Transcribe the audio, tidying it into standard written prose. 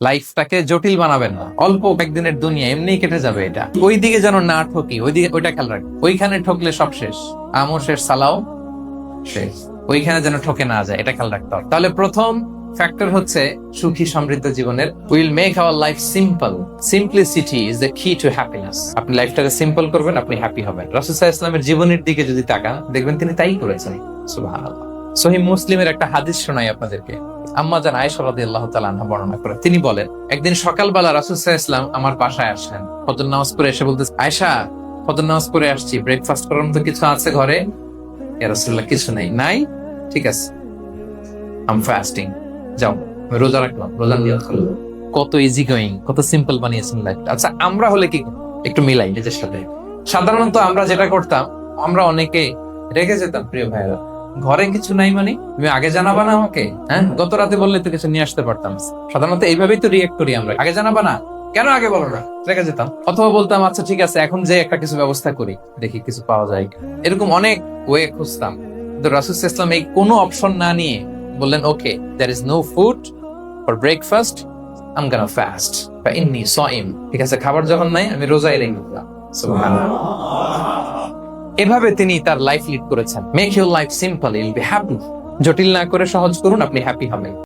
লাইফটাকে জটিল বানাবেন না। অল্প একদিনের দুনিয়া এমনিই কেটে যাবে। এটা ওই দিকে যেন না ঠকি, ওইটা খেয়াল রাখবে। ওইখানে ঠকলে সব শেষ, আমও শেষ, সালাও শেষ। ওইখানে যেন ঠকে না যায়, এটা খেয়াল রাখতে হবে। তাহলে প্রথম ফ্যাক্টর হচ্ছে সুখী সমৃদ্ধ জীবনের। Will make our life simple. Simplicity is the কি টু হ্যাপিনেস। আপনি লাইফটাকে সিম্পল করবেন, আপনি হ্যাপি হবেন। রাসূল সাল্লাল্লাহু আলাইহি ওয়াসাল্লামের জীবনের দিকে যদি তাকান, দেখবেন তিনি তাই করেছেন। সুবহানাল্লাহ। সহিহ মুসলিমের একটা হাদিস শোনাই আপনাদেরকে। আম্মা জান আয়েশা রাদিয়াল্লাহু তাআলা আনহা বর্ণনা করেন। তিনি বলেন, একদিন সকালবেলা রাসূল সাল্লাল্লাহু আলাইহি ওয়াসাল্লাম আমার বাসায় আসেন। ফজর নামাজ পড়ে এসে বলতেছে, আয়েশা ফজর নামাজ পড়ে আসছি, ব্রেকফাস্ট করার মতো কিছু আছে ঘরে? ইয়া রাসূলুল্লাহ, কিছু নাই। নাই? ঠিক আছে, আম ফাস্টিং, যাও আমি রোজা রাখলাম, রোজা নিয়ত করলাম। কত ইজি গোয়িং, কত সিম্পল বানিয়েছেন লাইফটা। আচ্ছা, আমরা হলে কি একটু মিলাই নিজের সাথে। সাধারণত আমরা যেটা করতাম, আমরা অনেকে রেগে যেতাম। প্রিয় ভাইরা, ঘরে কিছু নাই মানে তুমি আগে জানাবা না আমাকে? হ্যাঁ, গত রাতে বললে তো কিছু নিয়ে আসতে পারতাম। সাধারণত এইভাবেই তো রিয়েক্ট করি আমরা। আগে জানাবা না কেন, আগে বলো না, রেগে যেতাম। অথবা বলতাম, আচ্ছা ঠিক আছে, এখন যে একটা কিছু ব্যবস্থা করি, দেখি কিছু পাওয়া যায়। এরকম অনেক ওয়ে খুঁজতাম। কিন্তু রাসূল সাল্লাল্লাহু আলাইহি ওয়াসাল্লাম এই কোনো অপশন না নিয়ে বললেন, ওকে, there is no food for breakfast, I'm gonna fast fa inni sa'im। ঠিক আছে, খাবার যখন নাই আমি রোজায় রেখে দিলাম। সুবহানাল্লাহ। এভাবে তিনি তার লাইফ লিড করেছেন। Make your life simple, you'll be happy. জটিল না করে সহজ করুন, আপনি হ্যাপি হবেন।